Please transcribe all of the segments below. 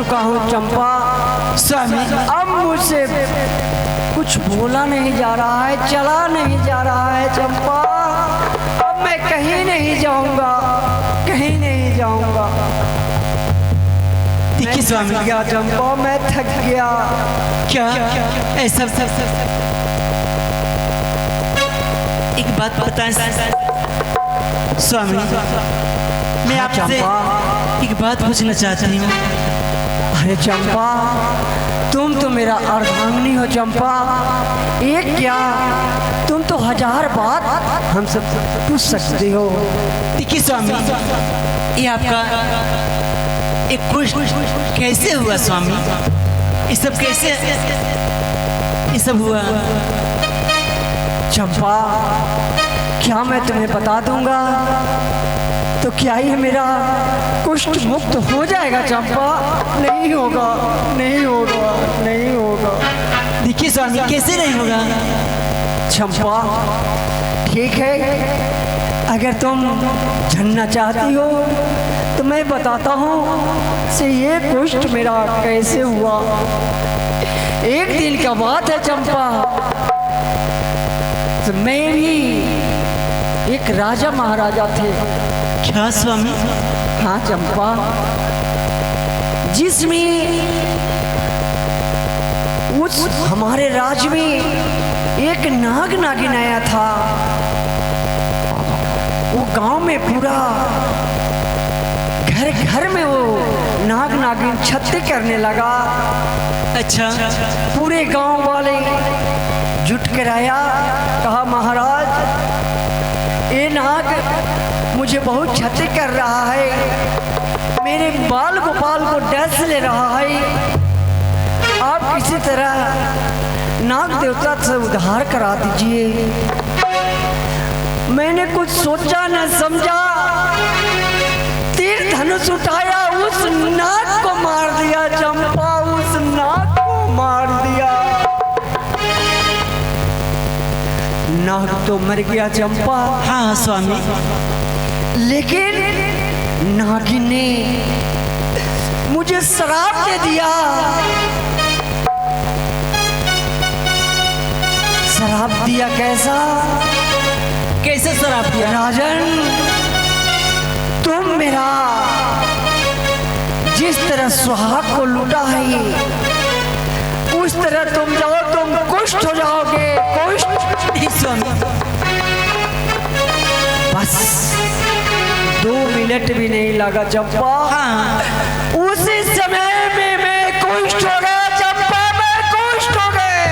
चुका हूँ चंपा। स्वामी अब मुझसे कुछ बोला नहीं जा रहा है, चला नहीं जा रहा है चंपा। अब मैं कहीं नहीं जाऊंगा, कहीं नहीं जाऊंगा। देखिए स्वामी, क्या चंपा, मैं थक गया। क्या ऐसा एक बात बताएं स्वामी, मैं आपसे एक बात पूछना चाहती हूँ। अरे चंपा, तुम तो मेरा अर्धांगिनी हो चंपा। एक क्या, तुम तो 1000 बात हमसे पूछ सकती हो। देखिए स्वामी, ये आपका एक कुछ कैसे हुआ स्वामी? ये सब कैसे ये सब हुआ? चंपा, क्या मैं तुम्हें बता दूंगा तो क्या ही मेरा कुष्ठ मुक्त हो जाएगा चंपा? नहीं होगा, नहीं होगा, नहीं होगा। देखिए स्वामी, कैसे नहीं होगा? चंपा ठीक है, अगर तुम जानना चाहती हो तो मैं बताता हूँ से ये कुष्ठ मेरा कैसे हुआ। एक दिन का बात है चंपा, तो मैं भी एक राजा महाराजा थे। क्या स्वामी? हाँ चंपा, जिसमें उस हमारे राज्य में एक नाग नागिन आया था। वो गांव में पूरा घर घर में वो नाग नागिन छत्ते करने लगा। अच्छा, पूरे गांव वाले जुट कर आया, कहा महाराज ये नाग मुझे बहुत क्षति कर रहा है, मेरे बाल गोपाल को डस ले रहा है। आप किसी तरह नाग देवता से उद्धार करा दीजिए। मैंने कुछ सोचा न समझा, तीर धनुष उठाया, उस नाग को मार दिया चंपा, उस नाग को मार दिया। नाग तो मर गया चंपा। हाँ स्वामी, लेकिन नागिन ने मुझे श्राप दे दिया। श्राप दिया कैसा? कैसे श्राप दिया? राजन, तुम मेरा जिस तरह सुहाग को लूटा है, उस तरह तुम जाओ, तुम कुष्ठ हो जाओगे। कुष्ठ? स्वामी, बस 2 मिनट भी नहीं लगा चंपा। हाँ, उसी समय में मैं कुष्ठ हो गया चंपा, मैं कुष्ठ हो गए।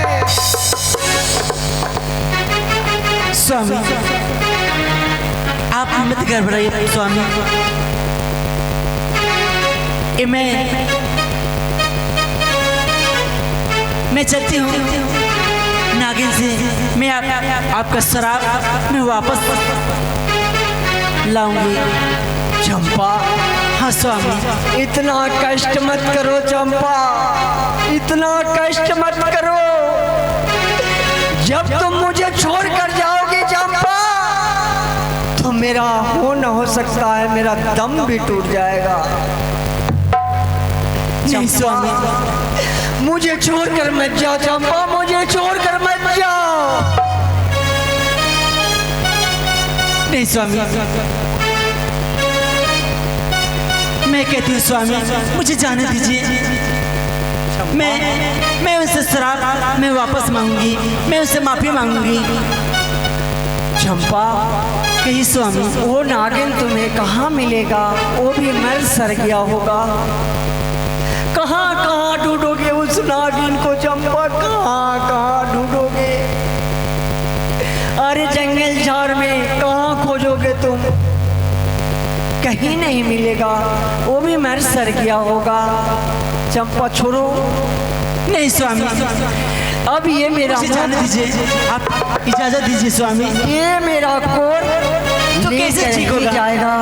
स्वामी आप मत घबराइए स्वामी। मैं चलती हूँ नागिन से, मैं आपका श्राप मैं वापस लाऊंगी। चंपा, हाँ स्वामी, इतना कष्ट मत करो चंपा, इतना कष्ट मत करो। जब तुम मुझे छोड़ कर जाओगे चंपा, तो मेरा न हो सकता है, मेरा दम भी टूट जाएगा। नहीं स्वामी, मुझे छोड़कर मत जाओ चंपा, मुझे छोड़कर मत जाओ। नहीं स्वामी, मैं कहती हूँ स्वामी, मुझे जाने दीजिए। मैं उनसे श्राप मैं वापस मांगूंगी, मैं उनसे माफी मांगूंगी। चंपा, कही स्वामी, वो नागिन तुम्हें कहाँ मिलेगा? वो भी मर सर गया होगा। कहाँ कहाँ ढूंढोगे उस नागिन को चंपा, कहाँ कहाँ ढूंढोगे? अरे जंगल झाड़ में कहाँ खोजोगे तुम? कहीं नहीं मिलेगा, वो भी मर सर गया होगा। चंपा छोड़ो। नहीं स्वामी, अब ये मेरा जाने दीजिए, आप इजाजत दीजिए स्वामी। ये मेरा कोट तो कैसे ठीक हो जाएगा?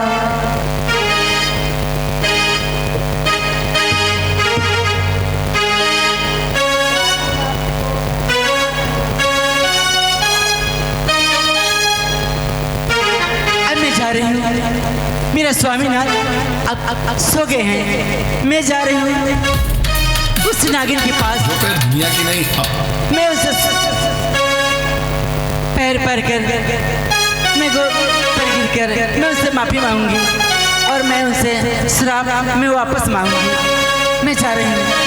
अब मैं जा रही हूँ, मेरे स्वामीनाथ अब सो गए हैं। मैं जा रही हूँ उस नागिन के पास। दुनिया की नहीं मैं उसे पैर पर कर मैं गिर कर मैं उससे माफी मांगूंगी और मैं उनसे श्राप में वापस मांगूंगी। मैं जा रही हूँ।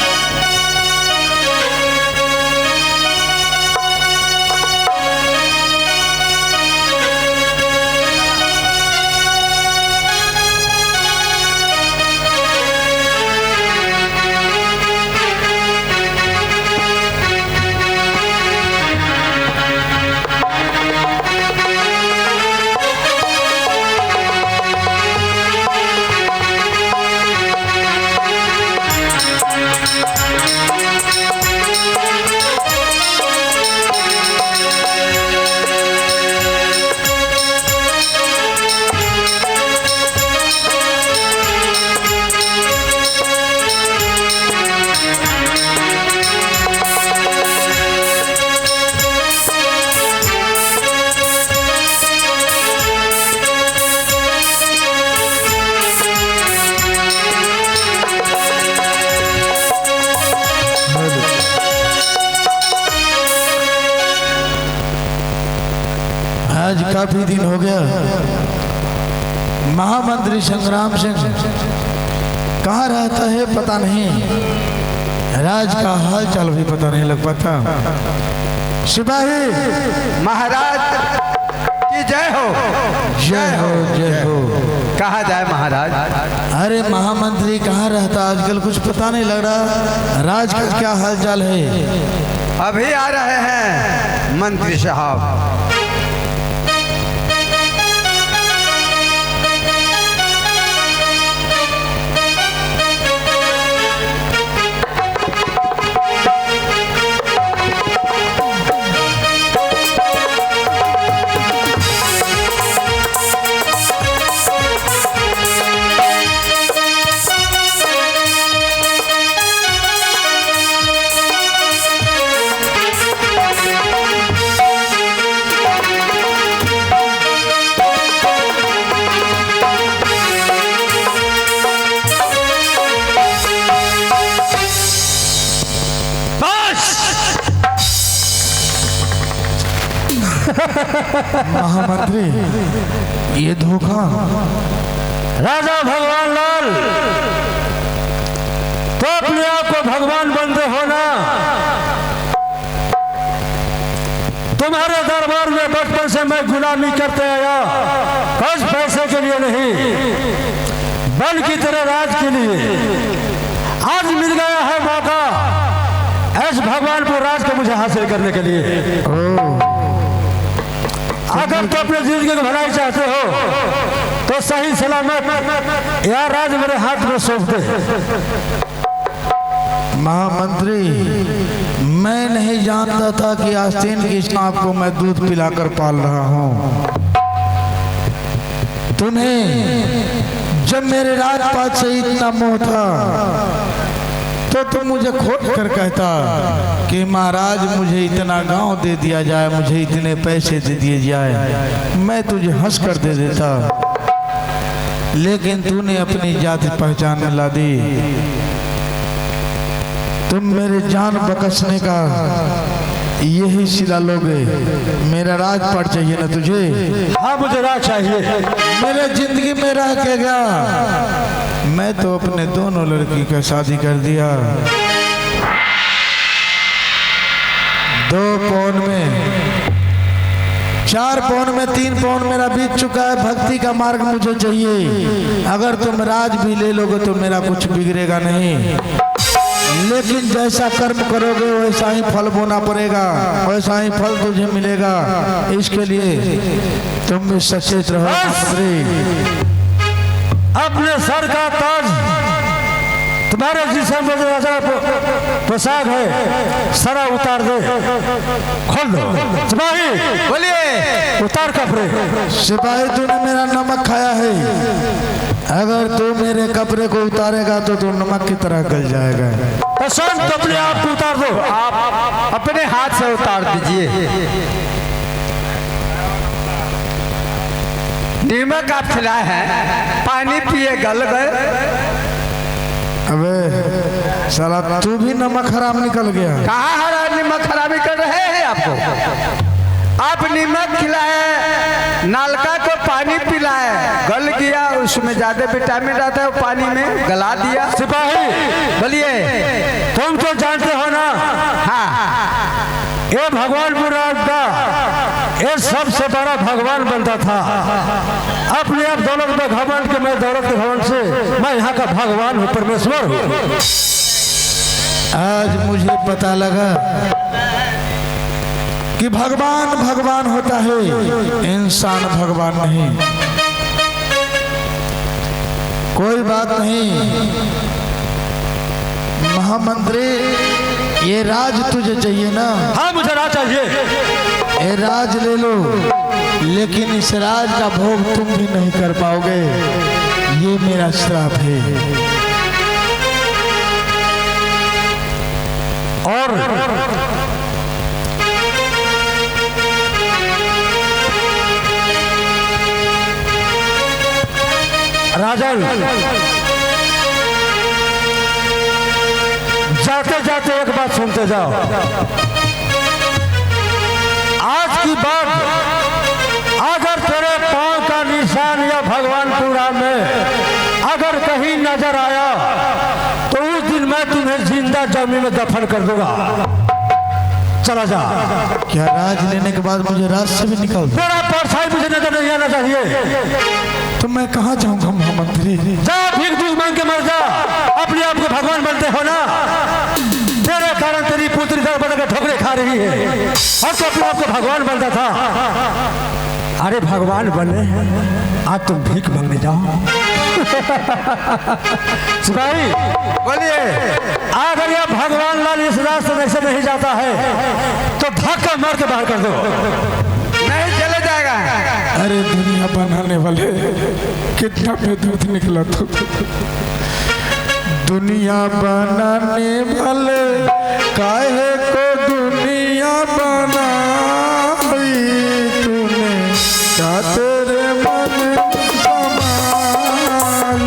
आज काफी दिन हो गया महामंत्री संग्राम सिंह कहाँ रहता है पता नहीं, राज का हाल चाल भी पता नहीं लग पाता। सिपाही महाराज की जय हो। जय हो जय हो। कहा जाए महाराज? अरे महामंत्री कहाँ रहता आजकल कुछ पता नहीं लग रहा, राज का क्या हाल चाल है? अभी आ रहे हैं मंत्री साहब। महामंत्री ये धोखा। राजा भगवान लाल, तो अपने आप को भगवान बनते हो ना। तुम्हारे दरबार में बचपन से मैं गुलामी करते आया, कुछ पैसे के लिए नहीं बल्कि तेरे राज के लिए। आज मिल गया है मौका ऐसे भगवानपुर राज को मुझे हासिल करने के लिए। अगर तो अपने जिंदगी की भलाई चाहते हो तो सही सलामत यह राज मेरे हाथ में सौंप दे। महामंत्री मैं नहीं जानता था कि आस्तीन की सांप को मैं दूध पिलाकर पाल रहा हूँ। तुम्हें जब मेरे राजपाट से इतना मोह था तो तुम मुझे खोट कर कहता कि महाराज मुझे इतना गांव दे दिया जाए, मुझे इतने पैसे दे दिए जाए, मैं तुझे हंस कर दे देता। लेकिन तूने अपनी जाति पहचान मिला दी। तुम मेरे जान बकसने का यही सिला लोगे। मेरा राजपाट चाहिए ना तुझे? हाँ मुझे राज चाहिए। मेरे जिंदगी में रह के गया, मैं तो अपने दोनों लड़की का शादी कर दिया। 2 पौन में 4 पौन में 3 पौन मेरा बीत चुका है। भक्ति का मार्ग मुझे चाहिए। अगर तुम राज भी ले लोगे तो मेरा कुछ बिगड़ेगा नहीं, लेकिन जैसा कर्म करोगे वैसा ही फल बोना पड़ेगा, वैसा ही फल तुझे मिलेगा। इसके लिए तुम भी सचेत रहो। अपने सर का ताज तुम्हारे जिसम में जो पोशाक है सारा उतार दे, खोल दो। सिपाही बोलिए। उतार कपड़े। सिपाही तूने मेरा नमक खाया है, अगर तू मेरे कपड़े को उतारेगा तो तू नमक की तरह गल जाएगा। तो सब कपड़े आप उतार दो। आप अपने हाथ से उतार दीजिए। नीमक आप खिलाए हैं, पानी पिए गल गए। अबे साला तू भी नमक हराम निकल गया। कहाँ हरा नीमक खराबी कर रहे हैं आपको? आप नीमक खिलाए, नालका को पानी पिलाए, गल गया, उसमें ज्यादा विटामिन रहता है, वो पानी में गला दिया। सिपाही बोलिए। तुम तो जानते हो ना, हाँ, ये भगवान मुराद का ये सबसे बड़ा भगवान बनता था। अपने आप दौलत में घमंड के, मैं दौलत के घमंड से मैं यहाँ का भगवान हूँ, परमेश्वर हूँ। आज मुझे पता लगा कि भगवान भगवान होता है, इंसान भगवान नहीं। कोई बात नहीं महामंत्री, ये राज तुझे चाहिए ना? हाँ मुझे राज चाहिए। ये राज ले लो, लेकिन इस राज का भोग तुम भी नहीं कर पाओगे, ये मेरा श्राप है। और राजन, जाते जाते एक बात सुनते जाओ। आज की बात, अगर तेरे पांव का निशान या भगवानपुरा में अगर कहीं नजर आया तो उस दिन मैं तुम्हें जिंदा जमीन में दफन कर दूंगा। चला जा। क्या राज लेने के बाद मुझे राज से भी निकाल दो? मेरा परछाई मुझे नजर नहीं आना चाहिए। तो मैं कहाँ जाऊंगा महामंत्री? जा भीख दूध मांग के मर जा। अपने आप को भगवान बनते हो ना, तेरे कारण तेरी पुत्री दर बदल के ठोकरे खा रही है, और तो अपने आप को भगवान बनता था। अरे भगवान बने, आज तुम भीख मांगने जाओ। सिपाही बोलिए। अगर यह भगवान लाल इस रास्ते से नहीं जाता है तो धक्का मार के बाहर कर दो। नहीं चले जाएगा। अरे दुनिया बनाने वाले, कितना बेदर्द निकला था। दुनिया बनाने वाले, काहे को दुनिया बनाई तूने, क्या तेरे मन समाई।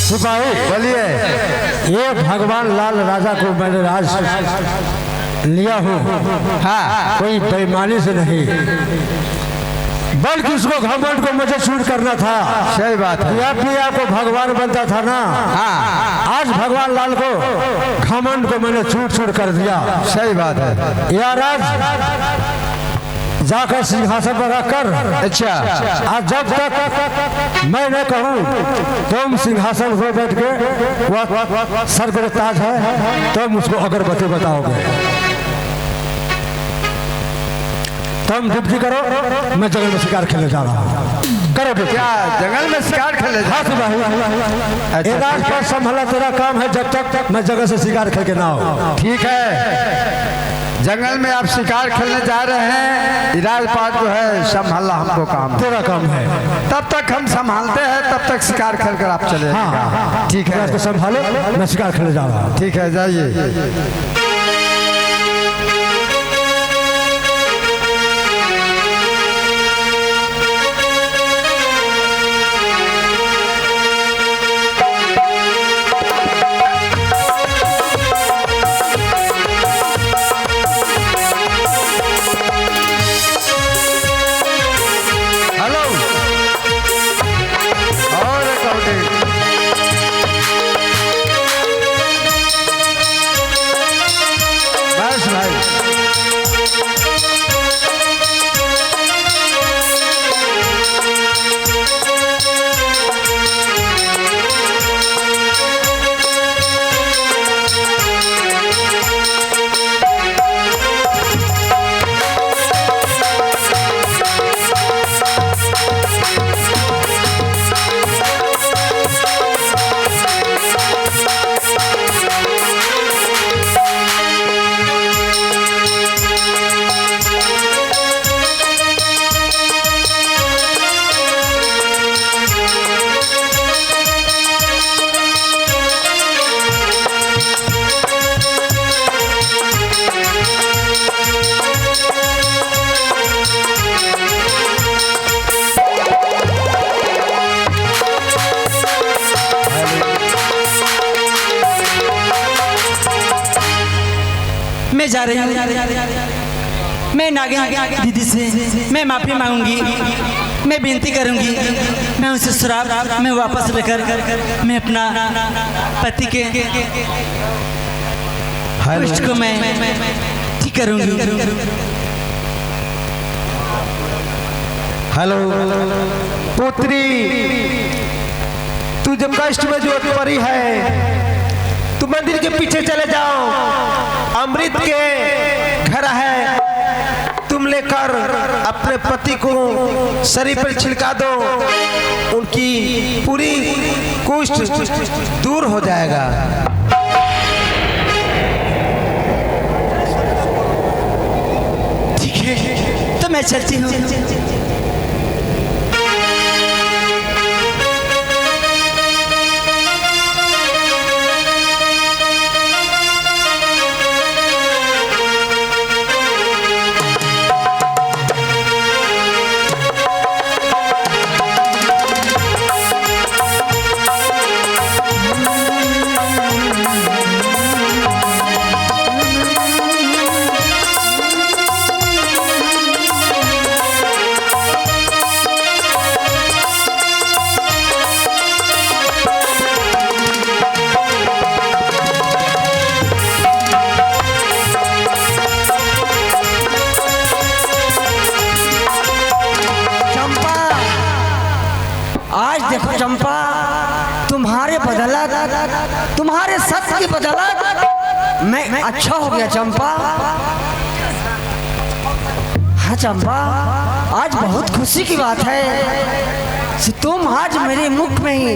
सिपाही बोलिए। ये भगवान लाल राजा को मैंने राज लिया हूँ, हाँ, कोई बेईमानी से नहीं, बल्कि उसको घमंड को मुझे छूट करना था। सही बात है। अपने आप को भगवान बनता था ना, हाँ, आज भगवान लाल को घमंड को मैंने छूट छूट कर दिया। सही बात है। या राज जाकर सिंहासन पर रखकर, अच्छा, आज जब तक मैं न कहूँ तुम सिंहासन पर बैठ के वह सर पर ताज है, तुम उसको अगरबत्ती बताओगे। तुम ड्यूटी करो, मैं जंगल में शिकार खेलने जा रहा हूँ। करो ड्यूटी। क्या जंगल में शिकार खेले? हाँ सिपाही, ये राजपाट संभाला तेरा काम है, जब तक मैं जगह से शिकार खेल के ना हो। ठीक है, जंगल में आप शिकार खेलने जा रहे हैं, राजपाट जो है संभालना हमको काम है। तेरा काम है। तब तक हम संभालते हैं, तब तक शिकार खेल कर आप चले। हाँ, ठीक है, इसको संभालो, मैं शिकार खेलने जा रहा हूँ। ठीक है, जाइए। जा रही हूँ, मैं नागिन दीदी से मैं माफ़ी मांगूंगी, मैं विनती करूंगी, मैं उनसे शराब मैं वापस लेकर मैं अपना पति के कुष्ठ को मैं ठीक करूंगी। हेलो पुत्री, तू जब कष्ट में जो परी है, तू मंदिर के पीछे चले जाओ, अमृत के घर है, तुम लेकर अपने पति को शरीर पर छिड़का दो, उनकी पूरी कुष्ठ दूर हो जाएगा। ठीक है, तो मैं चलती हूँ। आज देखो चंपा, तुम्हारे बदौलत, तुम्हारे सत्य की बदौलत मैं अच्छा हो गया चंपा। हाँ चंपा, आज बहुत खुशी की बात है कि तुम आज मेरे मुख में ही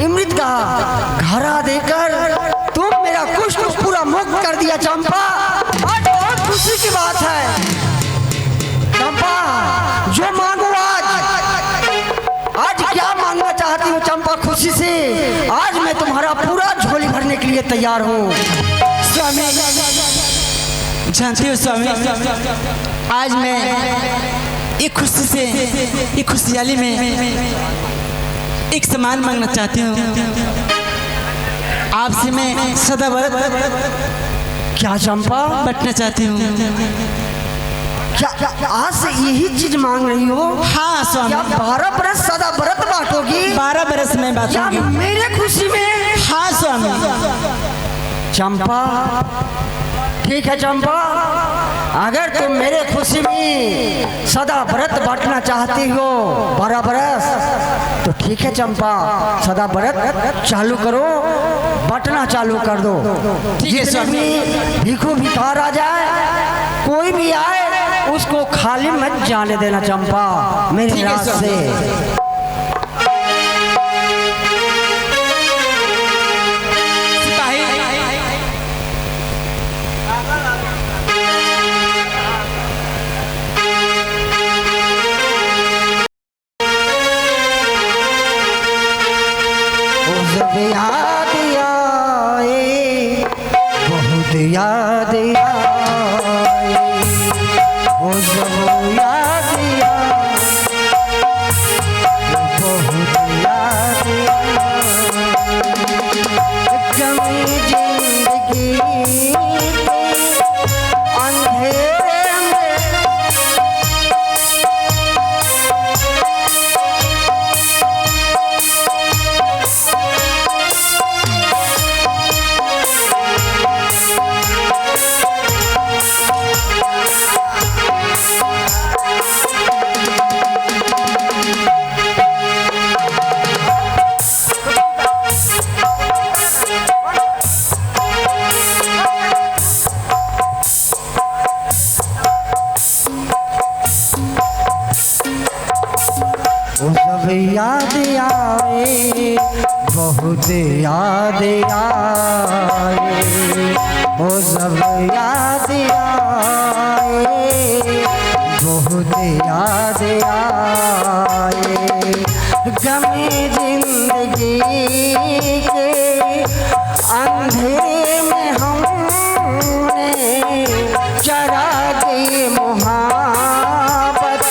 अमृत का घड़ा देकर तुम मेरा कुष्ठ पूरा मुक्त कर दिया चंपा। आज बहुत खुशी की बात है चंपा। जो मांगो आज क्या मांगना चाहती हो चंपा? खुशी से आज मैं तुम्हारा पूरा झोली भरने के लिए तैयार हूँ। स्वामी जानते हो स्वामी, आज मैं एक खुशी से एक खुशहाली में एक सामान मांगना चाहती हूँ आपसे। मैं सदा व्रत क्या चंपा बटना चाहती हूँ। क्या आज से यही चीज मांग रही हो? हाँ स्वामी। क्या 12 बरस सदा व्रत बांटोगी? 12 बरस में बांटूंगी। मेरे खुशी में? हाँ स्वामी। चंपा ठीक है चंपा, अगर तुम मेरे खुशी में सदा व्रत बांटना चाहती हो 12 बरस, तो ठीक है चंपा, सदा व्रत चालू करो, बांटना चालू कर दो। ठीक है स्वामी। भिखू भिखार आ जाए, कोई भी आए, उसको खाली मत जाने देना चंपा मेरे राज से। याद आए, बहुत याद आए, वो जब याद आए, बहुत याद आए, कमी जिंदगी अंधेरे में वो सब याद आए, बहुत याद आए, वो सब याद आए, बहुत याद आए, गमे जिंदगी के अंधेरे में हमने चरा गई मुहाबत,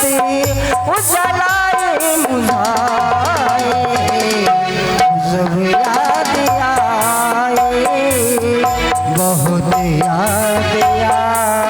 जलाए मुझाए, सब याद आए, बहुत याद आए।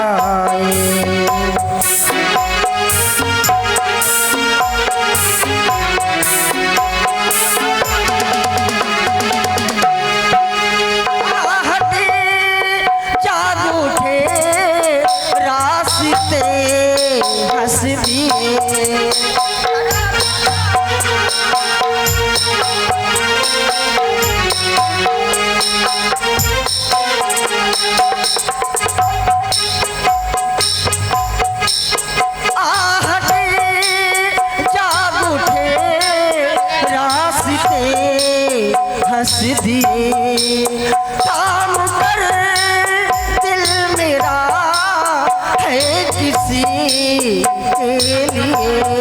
हंस दिए थाम कर दिल मेरा है किसी के लिए,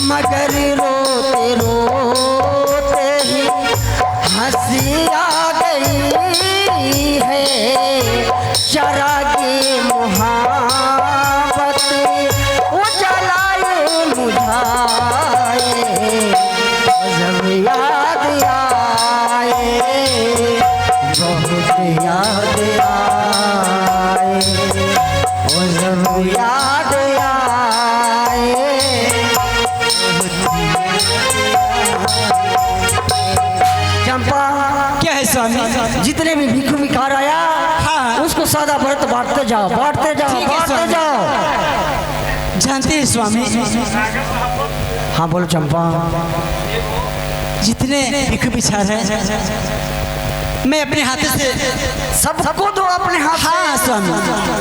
मगर रोते रोते ही हंसी आ गई है। चरागे मुहाबत वो जलाए मुझाए, जब याद आए बहुत याद आए, वो जब याद आए। चंपा, क्या है स्वामी? जितने भी भिक्षु भिखार आया उसको सादा व्रत बांटते जाओ, बांटते जाओ, ठीक है, बांटते जाओ। जानते हैं स्वामी, हाँ बोलो चंपा। जितने भिक्षु भिक्षार हैं मैं अपने हाथ से सबको दो अपने हाथ से। हाँ स्वामी,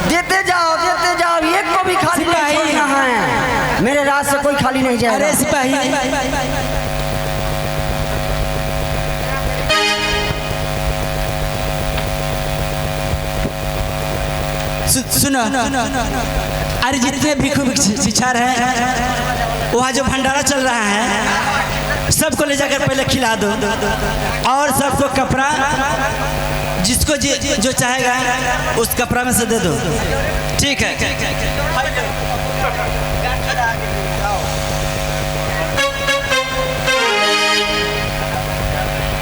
देते जाओ, देते जाओ, एक को भी खाली नहीं छोड़ना है। मेरे राज से कोई खाली नहीं जाएगा। अरे सिपाही, सुनो, अरे जितने भिक्षु भिक्षार हैं वहाँ जो भंडारा चल रहा है सबको ले जाकर पहले खिला दो, और सबको कपड़ा जिसको जो चाहेगा उस कपड़ा में से दे दो। ठीक है?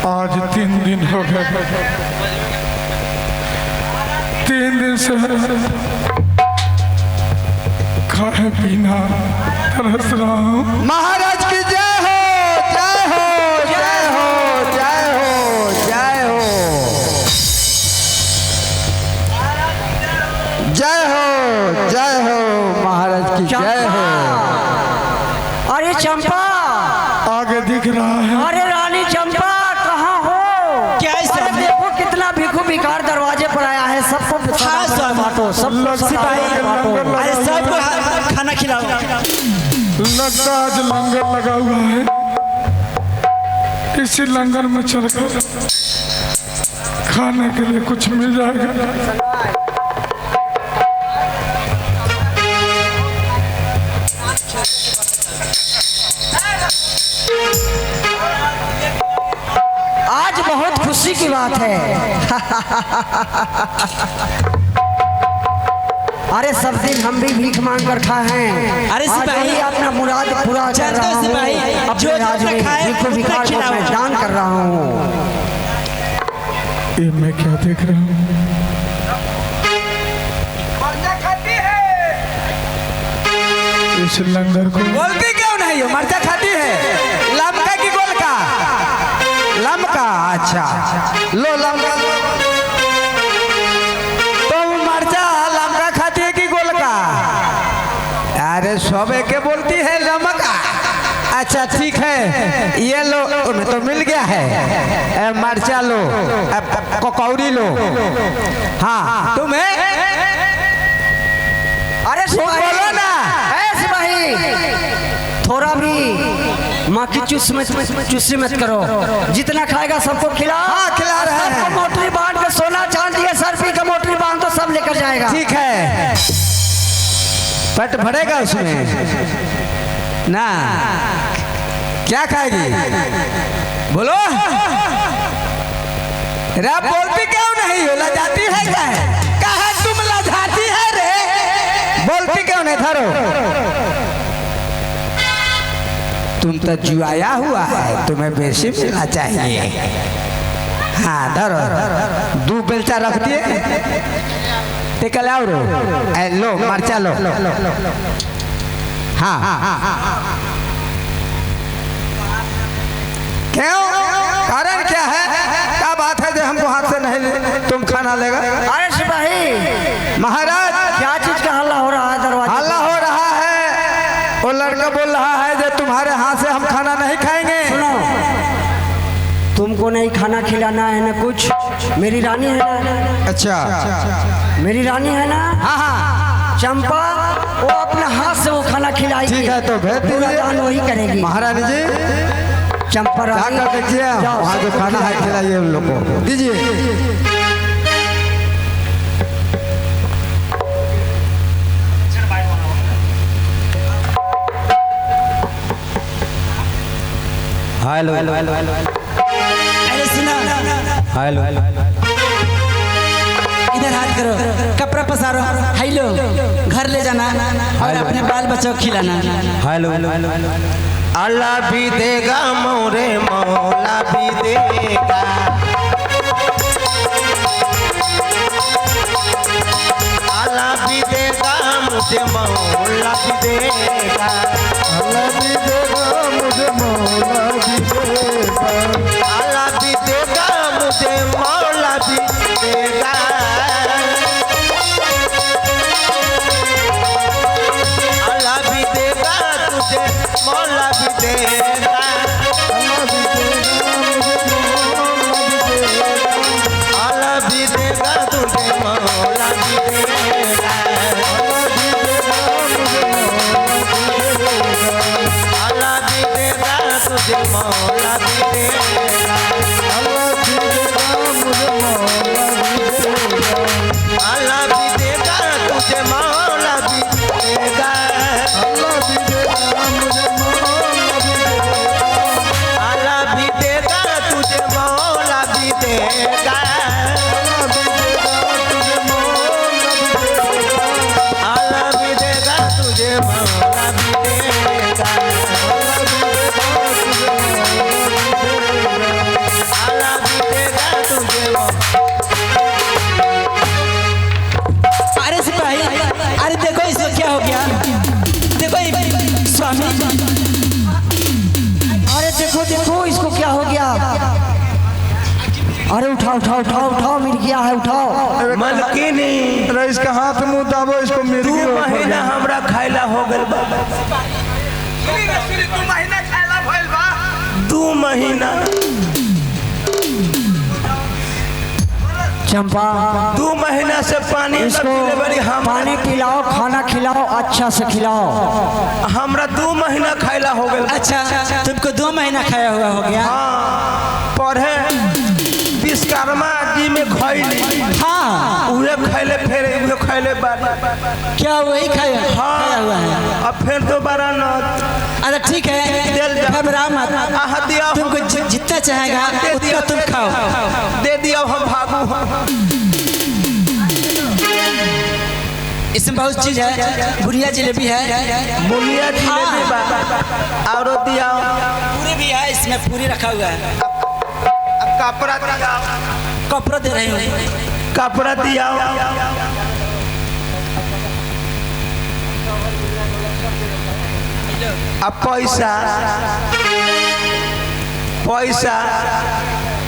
आज 3 दिन हो गए, 3 दिन से खाए पीना तरस रहा हूँ। महाराज की जय हो, जय हो, जय हो, जय हो, जय हो, जय हो, जय हो, महाराज की जय हो। अरे चंपा, आगे दिख रहा है। अरे रानी चंपा कहाँ हो? क्या है अरे स्वामी? देखो कितना भिक्षु भिखार दरवाजे पर आया है। सबको हाँ स्वामी, बांटो, सबको सिपाही बांटो। अरे सबको खाना खिलाओ। लगता आज लंगर लगा हुआ है, इसी लंगर में चलकर खाने के लिए कुछ मिल जाएगा। आज बहुत खुशी की बात है। अरे सब दिन हम भी भीख मांग कर खाए हैं। अरे आज सिपाही, वही अपना मुराद पूरा कर जानते रहा हो हूँ। सिपाही, अपने जो राज में खाए भिक्षु भिखार को खिलाओ। मैं दान कर रहा हूँ। ये मैं क्या देख रहा हूँ? इस लंगर को बोलती क्यों नहीं हो? मर्चा खाती है। लमका की गोलका? लमका, अच्छा लो लमका। तुम मर्चा लमका खाती है कि गोलका? अरे सबे के बोलती है लमका। अच्छा ठीक है, ये लो, तुम्हें तो मिल गया है। मर्चा लो, ककौड़ी लो। हाँ तुम्हें, अरे बोलो ना। थोड़ा भी माँ की चुस्सी मत करो। जितना खाएगा सबको खिलाओ। हाँ खिला रहे हैं। सबको मोटरी बांट के, सोना चांदी है सर्फी का मोटरी बांध तो सब लेकर जाएगा। ठीक है, पेट भरेगा उसमें ना? क्या खाएगी बोलो? रे बोलती क्यों नहीं हो? लजाती है क्या? कहा तुम लजाती है रे? बोलती क्यों नहीं? धरो, तुम तो जुआया हुआ है, तुम्हें बेसी मिलना चाहिए। हाँ धरो, 2 बेलचा रख दिए। टिकल आओ लो, मरचा लो। हाँ क्यों? कारण क्या है? क्या बात है जो हमको हाथ से नहीं तुम खाना लेगा? अरे सिपाही महाराज क्या चीज का हल्ला हो रहा है? दरवाजे हल्ला हो रहा है वो लड़का बोल रहा है जो तुम्हारे हाथ से हम खाना नहीं खाएंगे। सुनो, तुमको नहीं खाना खिलाना है ना कुछ। मेरी रानी है ना, अच्छा मेरी रानी है ना। हाँ हाँ चंपा वो अपने हाथ से वो खाना खिलाएगी। ठीक है, तो भेज दीजिए। पूरा दान वही करेगी। महारानी जी चंपा रानी जाकर देखिए जाओ। वहाँ जो खाना है खिलाइए उन लोग को दीजिए। हेलो अरे सुना, हेलो इधर हाथ करो, कपड़ा पसारो, हाइलो घर ले जाना और अपने बाल बच्चों को खिलाना। हेलो अल्लाह भी देगा मोरे मौला भी देगा। अल्लाह भी देगा मुझे मौला भी देगा। अल्लाह भी देगा मुझे मौला भी देगा। अल्लाह भी देगा मुझे मौला भी देगा। अल्लाह भी देगा तुझे मौला भी देगा। अल्लाह भी देगा मुझे मौला भी देगा। अल्लाह भी देगा तुझे मौला भी देगा। अल्लाह भी देगा मुझे मौला भी देगा। अल्लाह भी देगा तुझे मौला भी देगा। अल्लाह भी देगा मुझे मौला भी देगा। अल्लाह भी देगा तुझे मौला भी देगा। अल्लाह भी देगा तुझे मौला भी देगा। अल्लाह भी देगा तुझे अरे सिपाही, अरे देखो इसको क्या हो गया, देखो ये स्वामी। अरे देखो देखो इसको क्या हो गया। अरे उठाओ उठाओ उठाओ उठाओ, मिल गया है, उठाओ। मलकिनी अरे इसका हाथ मुंह दाबो, इसको मिल 2 गया। महीना हमरा खाइला हो गल बा। 2 महीना चंपा 2 महीना से पानी इसको बड़ी हम पानी पिलाओ, खाना खिलाओ, अच्छा से खिलाओ। हमरा 2 महीना खाइला हो गल। अच्छा, तुमको 2 महीना खाया हुआ हो गया। हाँ पढ़े विश्वकर्मा जी में खैली। हाँ, उहे खैले फिर उहे खैले बारी। क्या वही खाया खाया हुआ है। अब फिर दोबारा न अरे ठीक है, घबराओ मत। आहा दिया तुमको जितना चाहेगा उतना तुम खाओ। दे दिया हम भागू। इसमें बहुत चीज है, बुढ़िया जलेबी है, बुनिया जिलेबी बा और दिया पूरी भी है, इसमें पूरी रखा हुआ है। कपड़ा दिया कपड़ा दे रही हूँ। कपड़ा दिया अब पैसा पैसा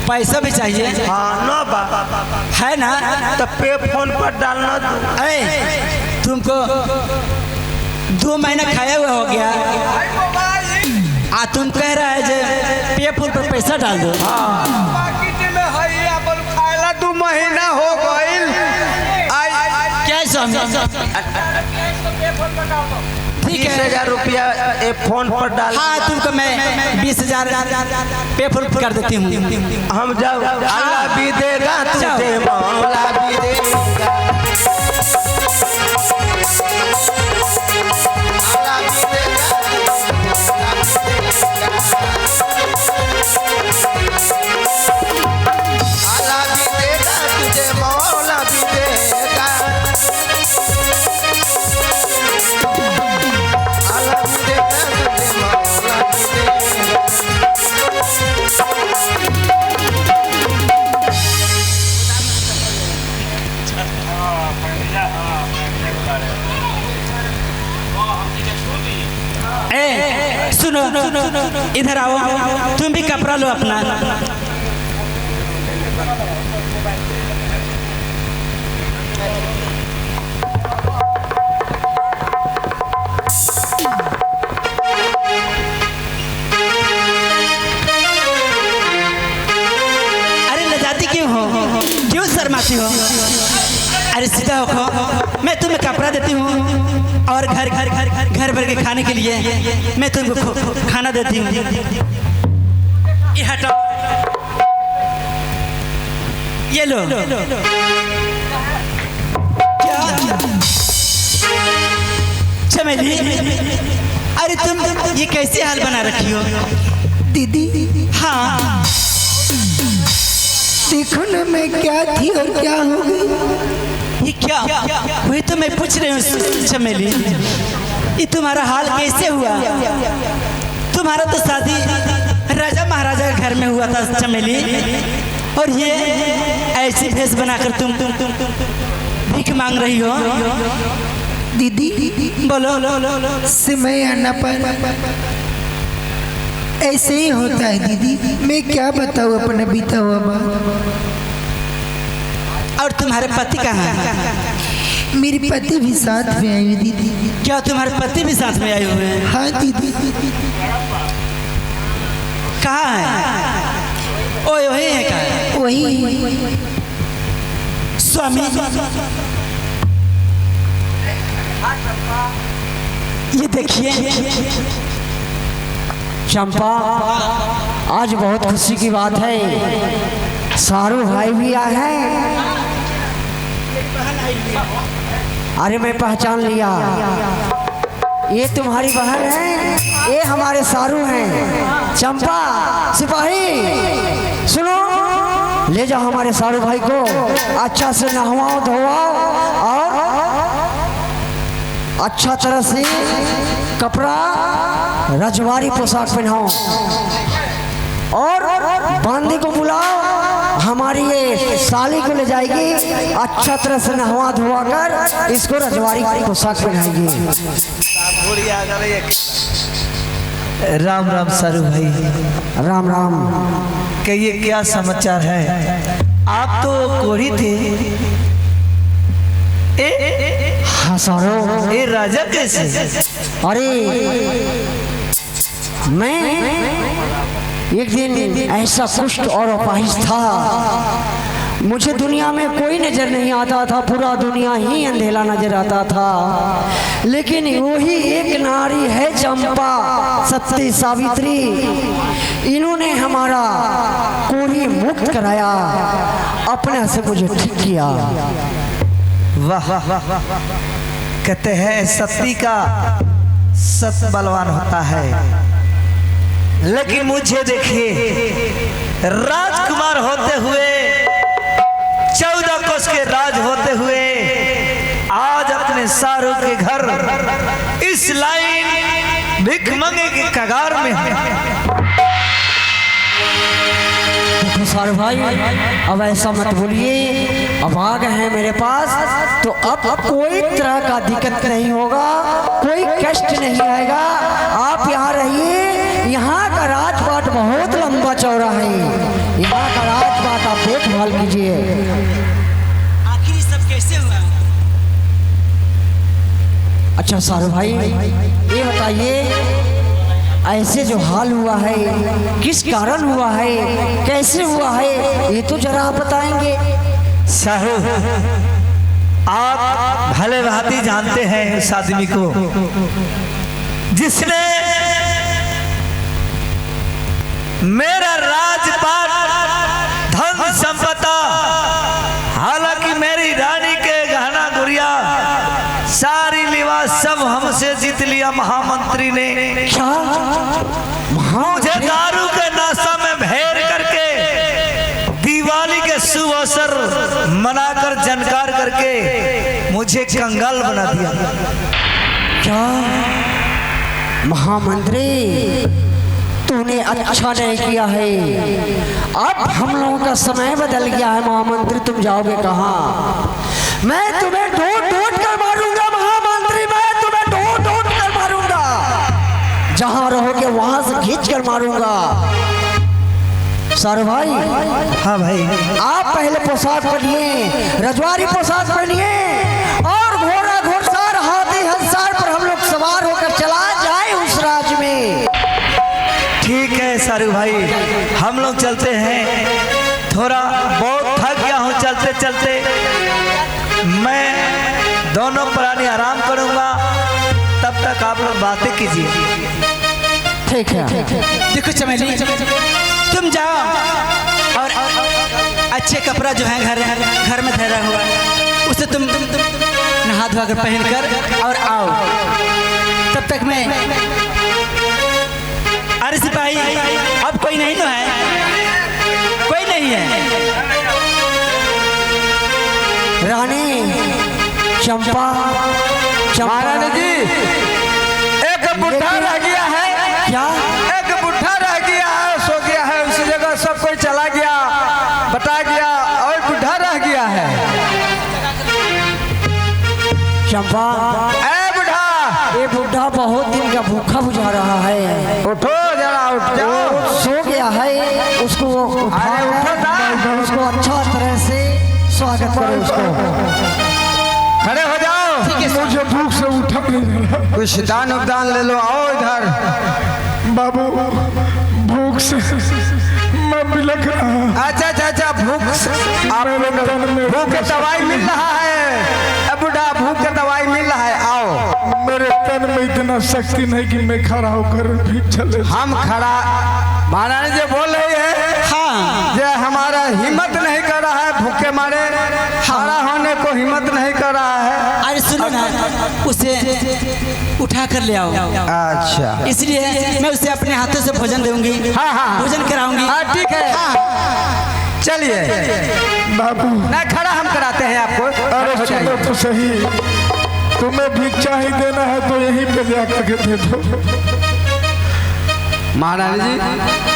पैसा भी चाहिए, हाँ न बा है ना। तो पे फोन पर डालना दो। अरे तुमको 2 महीना खाया हुआ हो गया, तुम कह रहा है जे पे फोन पर पैसा डाल दो। खाइला 2 महीना हो गइल। क्या समझ, ठीक है। 20,000 रुपया एक फोन पर डाल। हाँ, तुमको मैं 20,000 पे फोन कर देती हूँ। हम जाओ। अल्लाह भी देगा तुझे मौला भी देगा। अल्लाह भी देगा अल्लाह भी देगा तुझे मौला भी देगा। अल्लाह भी देगा तुझे मौला भी देगा। ए सुनो, इधर आओ, तुम भी कपड़ा लो अपना। कपड़ा देती हूँ और घर घर घर घर भर के खाने के लिए मैं तुमको खाना देती हूँ। ये हटाओ, ये लो। क्या चमेली, अरे तुम ये कैसे हाल बना रखी हो दीदी? हाँ, देखो ना मैं क्या थी और क्या हो गई। ये क्या? वही तो मैं पूछ रही हूँ चमेली, ये तुम्हारा हाल कैसे हुआ? तुम्हारा तो शादी राजा महाराजा के घर में हुआ था चमेली, और ये ऐसी भेष बनाकर तुम भीख मांग रही हो। दीदी बोलो। समय आना पर ऐसे ही होता है दीदी। मैं क्या बताऊँ अपना बीता हुआ बात। और तुम्हारे पति कहाँ हैं? मेरे पति भी साथ में आई हुई दीदी। क्या तुम्हारे पति भी साथ में आए हुए हैं? हाँ दीदी। कहाँ है? ओए वही है क्या? वही स्वामी, ये देखिए चंपा, आज बहुत खुशी की बात है, सारू भाई भी आए हैं। अरे मैं पहचान लिया, ये तुम्हारी बहन है, ये हमारे सारू हैं। चंपा, सिपाही सुनो, ले जाओ हमारे सारू भाई को, अच्छा से नहवाओ धोवाओ और अच्छा तरह से कपड़ा रजवाड़ी पोशाक पहनाओ और बांदी को बुलाओ, हमारी ये साली को ले जाएगी, अच्छा तरह से नहवा धोवा कर इसको रजवाड़ी पोशाक पहनाएगी। राम राम सारू भाई। राम राम। कहिए क्या समाचार है? आप तो कोढ़ी थे। हाँ सारो। ये राजा कैसे? अरे मैं एक दिन ऐसा कुष्ठ और अपाहिज था, मुझे दुनिया में कोई नजर नहीं आता था, पूरा दुनिया ही अंधेला नजर आता था। लेकिन वही एक नारी है चंपा, सती सावित्री, इन्होंने हमारा कोढ़ी मुक्त कराया, अपने से मुझे ठीक किया। वाह कहते हैं सती का सत बलवान होता है, लेकिन मुझे देखिए राजकुमार होते हुए, 14 कोस के राज होते हुए, आज अपने सारू के घर इस लाइन भिखमंगे के कगार में देखो सारू भाई, अब ऐसा मत बोलिए, अब आ गए हैं मेरे पास तो अब कोई तरह का दिक्कत नहीं होगा, कोई कष्ट नहीं आएगा। आप यहाँ रहिए, यहाँ का राजपाट बहुत लंबा चौड़ा है, यहाँ का राजपाट आप देखभाल कीजिए। आखिर सब कैसे हुआ? अच्छा सारू भाई, ये बताइए ऐसे जो हाल हुआ है किस कारण हुआ है, कैसे हुआ है, ये तो जरा आप बताएंगे। साहू आप भले भांति जानते हैं इस आदमी को, जिसने मेरा राजपाट, धन संपदा, हालांकि मेरी रानी के गहना गुड़िया, सारी लिवास सब हमसे जीत लिया महामंत्री ने। क्या मुझे दारू के नशा में भेड़ करके, दिवाली के शुभ अवसर मनाकर, जनकार करके मुझे कंगाल बना दिया। क्या महामंत्री, तूने अच्छा नहीं किया है, अब हम लोगों का समय बदल गया है महामंत्री, तुम जाओगे कहाँ? मैं तुम्हें ढूंढ कर मारूंगा महामंत्री, मैं तुम्हें ढूंढ कर मारूंगा, जहां रहोगे वहां से खींच कर मारूंगा। सारू भाई, हाँ भाई, आप पहले पोशाक पहनिए, रजवाड़ी पोशाक पहनिए और घोड़ा घोड़सवार हाथी हंसार पर हम लोग सवार होकर चला जाए उस राज्य में। ठीक है सारू भाई, हम लोग चलते हैं, थोड़ा बहुत थक गया हूँ चलते चलते। मैं दोनों प्राणी आराम करूंगा, तब तक आप लोग बातें कीजिए। ठीक है। देखो चमेली, तुम जाओ और अच्छे कपड़ा जो है घर में ठहरा हुआ उसे तुम नहा धोआ कर पहन कर और आओ। तब तक मैं, अरे सिपाही अब कोई नहीं तो है, कोई नहीं है। रानी चंपा, महारानी जी, एक बुढ़ा रह गया है। क्या? एक बुढ़ा रह गया है, सो गया है उसी जगह, सब कोई चला गया, बता गया, और बुढ़ा रह गया है। चंपा, ए बुढ़ा, ये बुढ़ा बहुत दिन का भूखा बुझा रहा है। उठो जरा, उठ जाओ। सो गया है, उसको अरे उठो ना। उसको अच्छा तरह से स्वागत करो उसको। खड़े हो जाओ। मुझे भूख से उठा नहीं जा रहा। कुछ दान उपदान ले लो, आओ इधर। बाबू भूख से मैं बिलख रहा हूं। अच्छा अच्छा अच्छा, भूख आप भूख का दवाई मिल रहा है। अब बुढ़ा भूख का दवाई मिल रहा है, आओ। मेरे तन में इतना शक्ति नहीं कि मैं खड़ा होकर भी चले। हम खड़ा, महारानी जी बोल रही है हाँ, जे हमारा हिम्मत नहीं कर रहा है, भूखे मारे खड़ा होने को हिम्मत नहीं कर रहा है। अरे सुनो ना, उसे उठा कर ले आओ। अच्छा, इसलिए मैं उसे अपने हाथों से भोजन दूंगी। हाँ हाँ भोजन कराऊंगी। हाँ ठीक है। हाँ। चलिए, बाबू नहीं खड़ा हम कराते हैं आपको। अरे हो सुनो जाइए। तो सही, तुम्हें भिक्षा ही देना है तो यहीं पे जाकर के दे दो। महारानी जी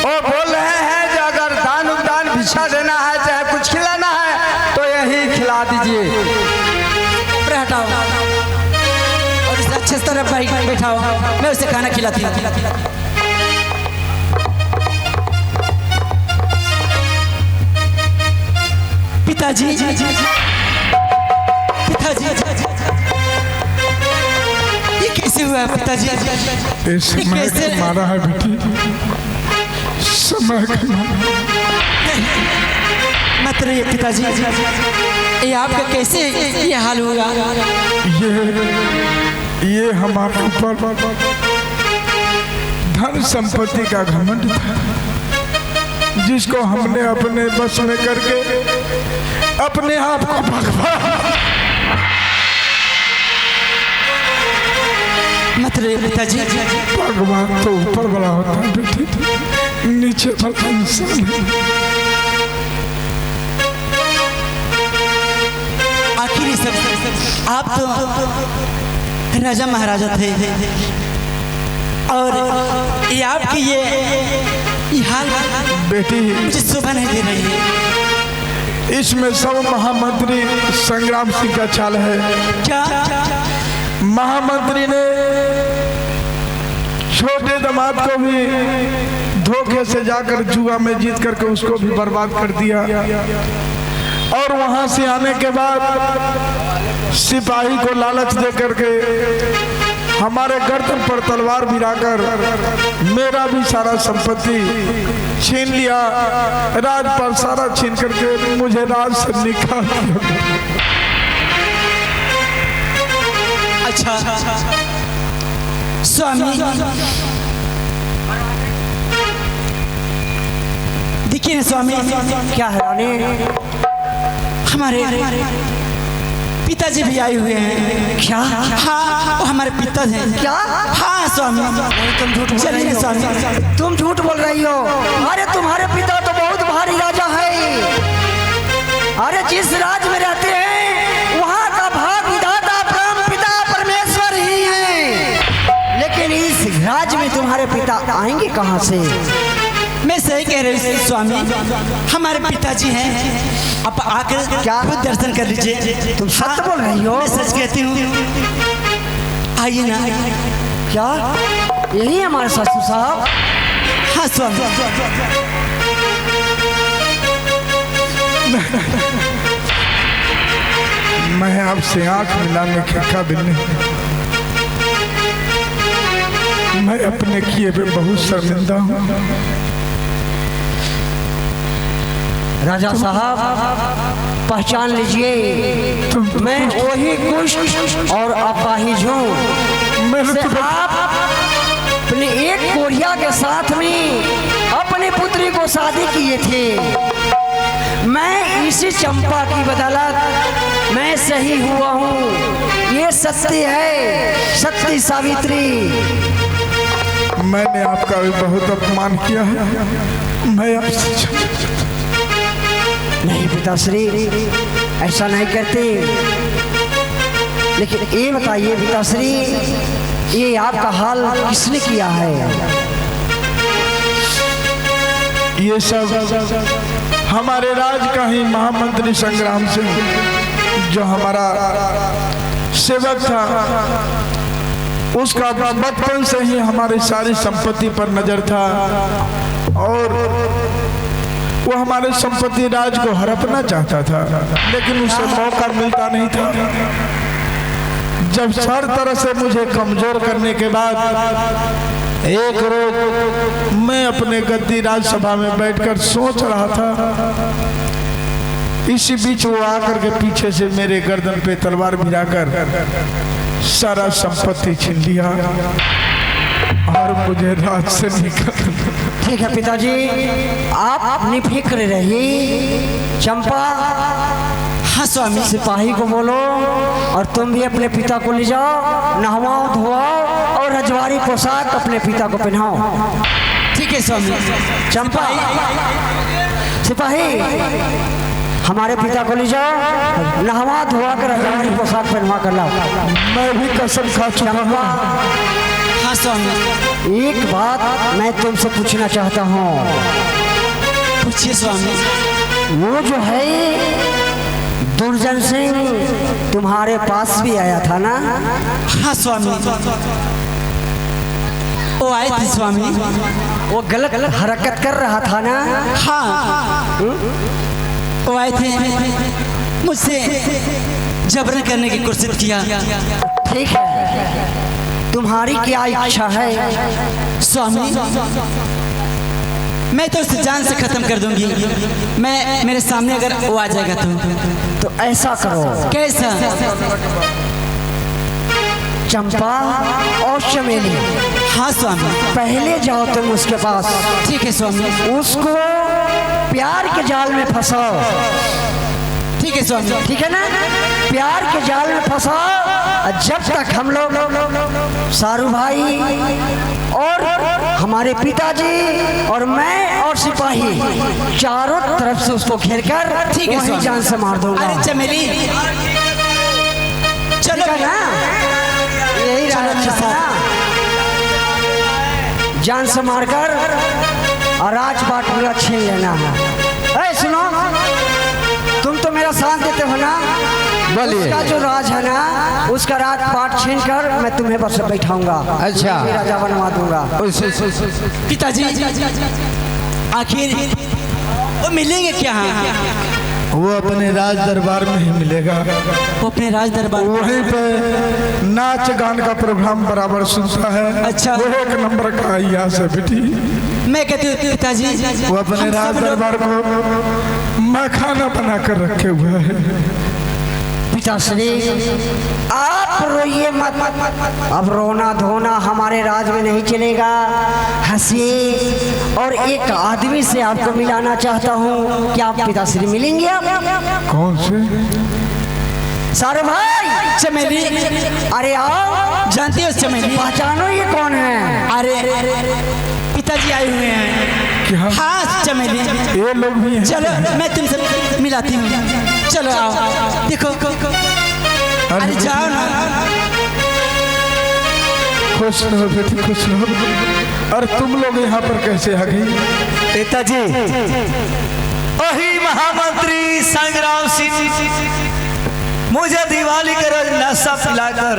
वो बोल रहे हैं जो अगर दान उपदान भिक्षा देना है, चाहे कुछ खिलाना है, तो यही खिला दीजिए। ऊपर हटाओ और इसे अच्छे तरह बैठाओ, मैं उसे खाना खिलाती हूँ। पिताजी, पिताजी, ये कैसे हुआ पिताजी? इस समय कैसे? को मारा है बेटी, समय का मत रहिए पिताजी, ये आपका कैसे ये हाल हुआ? ये हमारे ऊपर धन संपत्ति का घमंड था, जिसको हमने अपने बस में करके अपने आप को भगवान। मत रहिए पिताजी। भगवान तो ऊपर बड़ा होता है बेटी, नीचे बड़ा इंसान है। आखिर ये सब आप तो राजा महाराजा थे और ये आपकी ये हाल बेटी मुझे शोभा नहीं दे रही है। इसमें सब महामंत्री संग्राम सिंह का चाल है। क्या? महामंत्री ने छोटे दामाद को भी धोखे से जाकर जुआ में जीत करके उसको भी बर्बाद कर दिया, और वहां से आने के बाद सिपाही को लालच दे करके हमारे गर्दन पर तलवार भिराकर मेरा भी सारा संपत्ति छीन लिया, राज पर सारा छीन करके मुझे राज से निकाल दिया। अच्छा स्वामी, देखिए ना स्वामी, क्या है रानी? हमारे पिताजी भी आए हुए हैं। क्या? हाँ, वो हमारे पिताजी हैं। क्या? हाँ स्वामी, तुम झूठ बोल रही चलिए हो। स्वामी। तुम झूठ बोल रही हो। अरे तुम्हारे पिता तो बहुत भारी राजा है। अरे जिस राज में रहते हैं वहाँ का भाग विधाता परम पिता परमेश्वर ही है, लेकिन इस राज में तुम्हारे पिता आएंगे कहाँ से? मैं सही कह रही हूँ स्वामी, हमारे पिताजी हैं। आप आकर क्या? खुद दर्शन कर लीजिए। तुम सत्य बोल रही हो? मैं सच कहती हूँ, आइए ना। क्या यही हमारे ससुर साहब? हाँ स्वामी। मैं आपसे आंख मिलाने के काबिल नहीं, मैं अपने किए पे बहुत शर्मिंदा हूँ। राजा साहब पहचान लीजिए, मैं वही कुछ और अपाहिज हूँ से आप अपने एक कोरिया के साथ में अपनी पुत्री को शादी किए थे। मैं इसी चंपा की बदौलत मैं सही हुआ हूँ, ये सत्य है, सत्य सावित्री। मैंने आपका भी बहुत अपमान किया है, मैं आपसे नहीं पिताश्री, ऐसा नहीं करते। लेकिन ये बताइए पिताश्री, ये आपका हाल किसने किया है? ये सब हमारे राज का ही महामंत्री संग्राम सिंह, जो हमारा सेवक था, उसका बचपन से ही हमारी सारी संपत्ति पर नजर था और वो हमारे संपत्ति राज को हड़पना चाहता था, लेकिन उसे मौका मिलता नहीं था। जब हर तरह से मुझे कमजोर करने के बाद एक रोज मैं अपने गद्दी राज्यसभा में बैठकर सोच रहा था, इसी बीच वो आकर के पीछे से मेरे गर्दन पे तलवार भिड़ाकर सारा संपत्ति छीन लिया और मुझे राज से निकाल। ठीक है पिताजी, आप निफिक्र रहिए। चंपा, हाँ स्वामी। सिपाही को बोलो और तुम भी अपने पिता को ले जाओ, नहवाओ धोआओ और रजवाड़ी पोशाक अपने पिता को पहनाओ। ठीक है स्वामी। चंपा, सिपाही हमारे पिता को ले जाओ, नहवा धोआ कर रजवाड़ी पोशाक पहनवा कर लाओ। मैं भी कसम खा चुका हूँ। हाँ स्वामी। एक बात मैं तुमसे पूछना चाहता हूँ। पूछिए स्वामी। वो जो है दुर्जन सिंह तुम्हारे पास भी आया था ना? हाँ स्वामी, वो आए थे स्वामी। वो गलत हरकत कर रहा था ना? हाँ, वो आए थे, मुझसे जबरन करने की कोशिश किया। ठीक है, तुम्हारी क्या इच्छा है? स्वामी, मैं तो उसे जान से खत्म कर दूंगी। मैं मेरे सामने अगर वो आ जाएगा तो ऐसा करो। कैसा? चंपा और चमेली, हाँ स्वामी। पहले जाओ तुम उसके पास। ठीक है स्वामी। उसको प्यार के जाल में फंसाओ। ठीक है स्वामी। ठीक है ना? प्यार के जाल में फंसाओ। जब तक हम लोग सारू भाई और हमारे पिताजी और मैं और सिपाही चारों तरफ से उसको घेर कर ठीक है वहीं जान से मार दूंगा। अरे चमेली, चलो ना, यही रहा ना, जान से मारकर और राजपाट पूरा छीन लेना है। सुनो, तुम तो मेरा साथ देते हो ना? उसका जो राज है ना, उसका राजपाट छीन कर मैं तुम्हें बस बैठाऊंगा। अच्छा, राजा बनवा दूंगा। पिताजी, आखिर वो मिलेंगे क्या? वो अपने राज दरबार में ही मिलेगा। वो अपने राज दरबार वहीं पे नाच गान का प्रोग्राम बराबर सुनता है। अच्छा, वो एक नंबर का यहाँ से बेटी। मैं कहती हूँ पिताजी, वो अपने राज दरबार को मखाना बना कर रखे हुए है। पिताश्री, आप रोइए मत। अब रोना धोना हमारे राज में नहीं चलेगा। हंसिए। और एक आदमी से आपको मिलाना चाहता हूँ, क्या आप पिताश्री मिलेंगे? आप कौन से? सारे भाई। चमेली, अरे आओ। जानती हो चमेली? पहचानो ये कौन है? अरे पिताजी आए हुए हैं। क्या? हाँ चमेली, ये लोग भी हैं। चलो मैं तुमसे मिलाती हूँ। चलो आओ, देखो। अरे जाओ ना। खुश रहो बेटी, खुश रहो। और तुम लोग यहाँ पर कैसे आ गई? पिताजी, वही महामंत्री संग्राम सिंह मुझे दिवाली के रोज नशा पिलाकर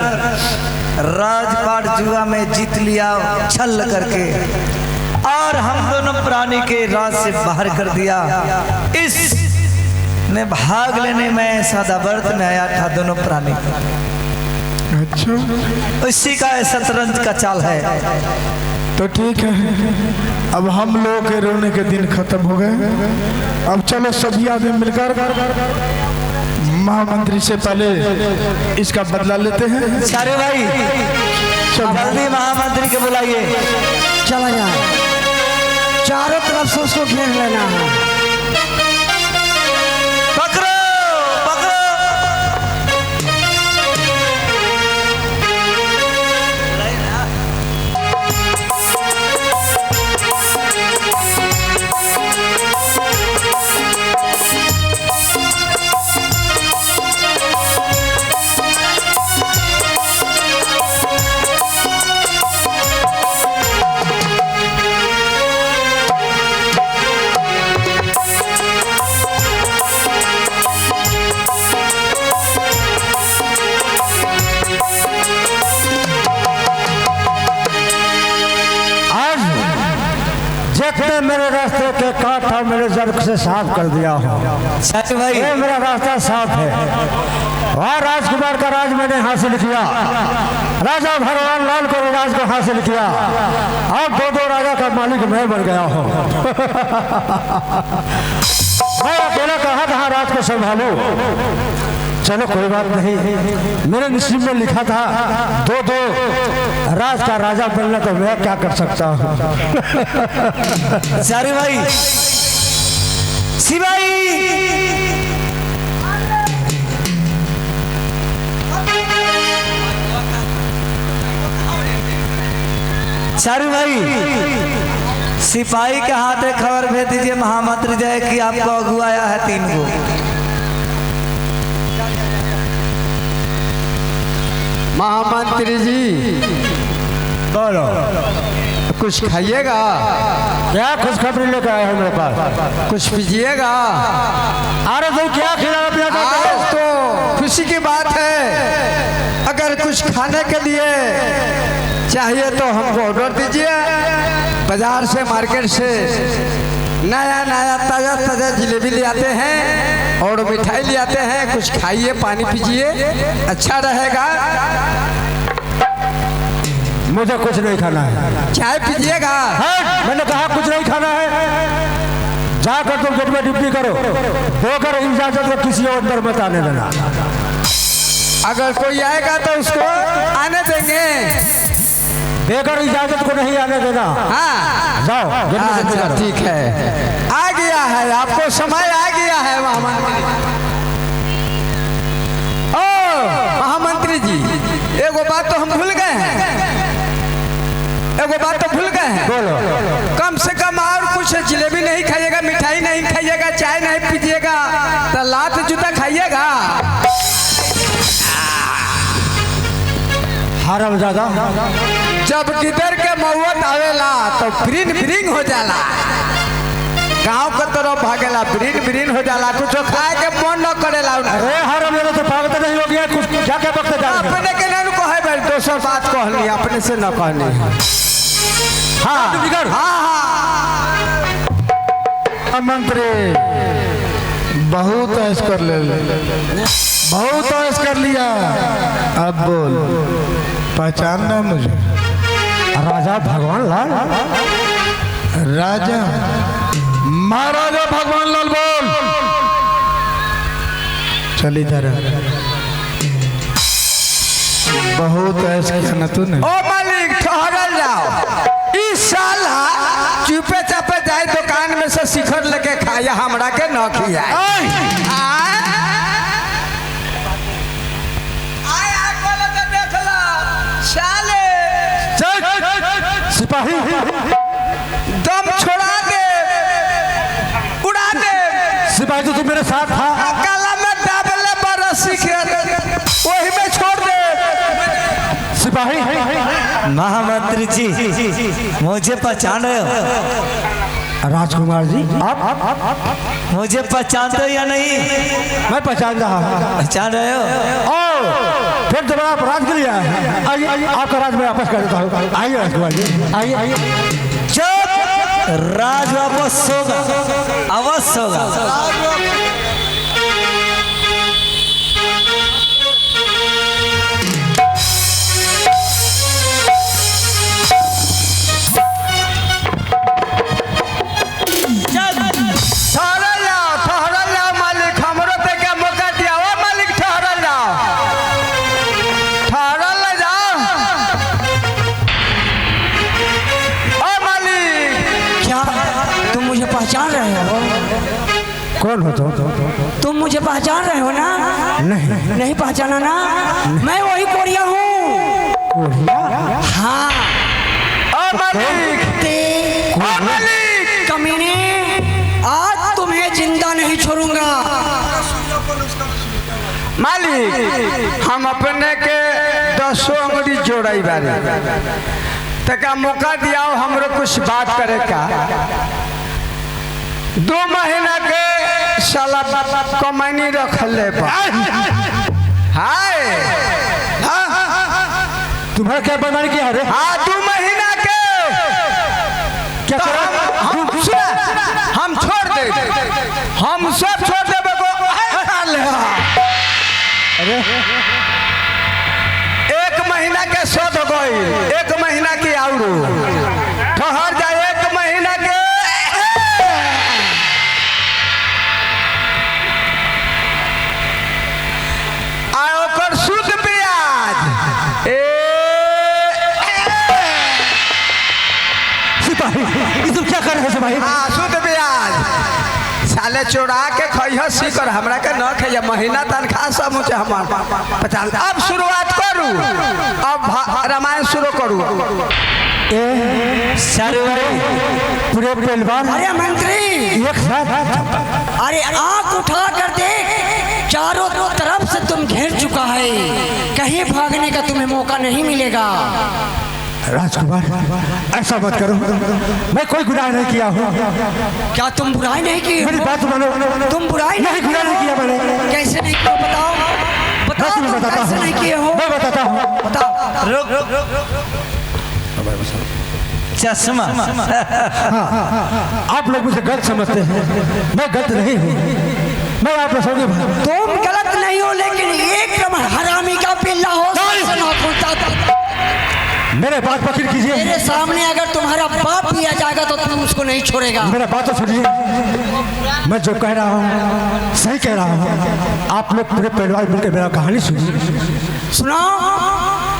राजपाट जुआ में जीत लिया, छल करके, और हम दोनों प्राणी के राज से बाहर कर दिया। इस ने भाग लेने में सदाव्रत में आया था दोनों प्राणी। अच्छा, इसी का शतरंज का चाल है। तो ठीक है, अब हम लोग के रोने के दिन खत्म हो गए। अब चलो सभी आदमी मिलकर महामंत्री से पहले इसका बदला लेते हैं। सारे भाई जल्दी महामंत्री के बुलाइए। चला जा, चारों तरफ से उसको घेर लेना है। पकड़ो पकड़ो। जितने मेरे रास्ते के काट था मेरे जर्ग से साफ कर दिया हो। सारे भाई ये मेरा रास्ता साफ है। वहाँ राजकुमार का राज मैंने हासिल किया, राजा भगवान लाल को राज को हासिल किया। अब दो राजा का मालिक मैं बन गया हूँ। मैं अकेला कहाँ राज को संभालूं। चलो कोई बात नहीं, मेरे नसीब में लिखा था दो राज का राजा बनना, तो मैं क्या कर सकता हूँ। सारे भाई सिपाही सारू भाई सिपाही के हाथ में खबर भेज दीजिए महामंत्री जय कि आपको अगुआया है 3 गो। महामंत्री जी बोलो, कुछ खाइएगा, क्या खुशखबरी लेकर आए हो मेरे पास? कुछ पीजिएगा। अरे तुम क्या खिलाना पिलाना चाहते आज हो? तो खुशी की बात है, अगर कुछ खाने के लिए चाहिए तो हमको ऑर्डर दीजिए। बाजार से मार्केट से नया नया ताज़ा ताज़ा जिलेबी ले आते हैं और मिठाई ले आते हैं। कुछ खाइए, पानी पीजिए, अच्छा रहेगा। मुझे कुछ नहीं खाना है। चाय पीजिएगा। मैंने कहा कुछ नहीं खाना है। जाकर तुम गेट में ड्यूटी करो, देकर इजाजत को किसी और अंदर मत आने देना। अगर कोई आएगा तो उसको आने देंगे, बेगर इजाजत को नहीं आने देना। हाँ जाओ गेट में ड्यूटी अच्छा करो। ठीक है, आ गया है, आपको समय आ गया है महामंत्री। ओ महामंत्री जी, एगो बात तो हम भूल गए हैं, एगो बात तो भूल गए हैं। बोलो। कम से कम और कुछ जिलेबी नहीं खाइएगा, मिठाई नहीं खाइएगा, चाय नहीं पीजिएगा, तो लात जूता खाइएगा। हराम ज्यादा। जब गिदर के मौत आवेला तो ब्रिन ब्रिंग हो जाला, गांव के तरफ भागेला, ब्रिन ब्रिन हो जाला, कुछ खाए के मन न करेला। अरे हराम मेरे तो पागल नहीं हो गया, कुछ जाके वक्त जा। अपने के नाम कहे भाई, दोसर बात कहनी, अपने से न कहनी। हाँ हाँ मंत्री बहुत ऐश कर ले, बहुत ऐश कर लिया। अब बोल, पहचानना मुझे? राजा भगवान लाल। राजा महाराजा भगवान लाल बोल। चल इधर, बहुत ऐश किया ना तूने। ओ मालिक ठहरल जाओ, इस साल चुपे चापे जाए दुकान में से शिखर लेके खाया, हमरा के न खिया। सिपाही दम छोड़ा दे, उड़ा दे। सिपाही तो तू मेरे साथ था। काला में डाबले बरसी के वही में छोड़ दे। सिपाही महामंत्री जी मुझे पहचान रहे हो? राजकुमार जी आप मुझे पहचानते हो या नहीं? मैं पहचान रहा हूँ। पहचान रहे हो? ओ फिर दोबारा अपराध के लिए आए हैं। आइए आपका राज मैं वापस कर देता हूँ। आइए राजकुमार जी, आइए। चुप, राज वापस होगा, अवश्य होगा। पहचान रहे हो? कौन हो तुम मुझे पहचान रहे हो ना? नहीं। नहीं पहचाना ना? मैं वही कोरिया हूँ। हाँ। कमीने, आज तुम्हें जिंदा नहीं छोड़ूंगा। मालिक, हम अपने के 10 अंगुरी जोड़ाई बारे तका मौका दिया हमरो कुछ बात करे का। 2 महीना के साला कमानी रख ले। हाय, तुम्हारा क्या बेमानी किया रे? हाँ 2 महीना के क्या तो हम छोड़ दे, हम सब छोड़ दे। अरे 1 महीना के शोध गई, 1 महीना की और ठहर जाए 1 महीना के। ओकर शुद्ध ब्याज सिपाही, ये तुम क्या कर रहे हो सिपाही? हाँ शुद्ध ब्याज साले चोरा के खइह सीकर हमरा के न खइया। महीना तनख्वाह सब मुझे हमार 50। अब शुरुआत करू, अब रामायण शुरू करू। पूरे पहलवान अरे मंत्री, एक साथ। अरे आंख उठा कर देख, चारों तरफ से तुम घेर चुका है। कहीं भागने का तुम्हें मौका नहीं मिलेगा। राजकुमार, ऐसा मत करो, मैं कोई गुनाह नहीं किया हूँ। क्या तुम बुराई नहीं की? मेरी बात मानो। तुम बुराई नहीं, गुनाह नहीं किया मैंने। कैसे नहीं किया बताओ? मैं तुम्हें तुम बताता कैसे हूँ। नहीं किए हो? मैं बताता हूँ। बताओ। चश्मा। आप लोग मुझे गलत समझते हैं, मैं गलत नहीं हूँ। मैं आप लोगों के तुम गलत नहीं हो, लेकिन एकदम हरामी का पिल्ला हो। मेरे बात पर यकीन कीजिए। मेरे सामने अगर तुम्हारा बाप भी आ जाएगा तो तुम उसको नहीं छोड़ेगा। मेरा बात तो सुनिए, मैं जो कह रहा हूँ सही कह रहा हूँ। आप लोग पूरे परिवार मिलकर मेरा कहानी सुनिए। सुनाओ,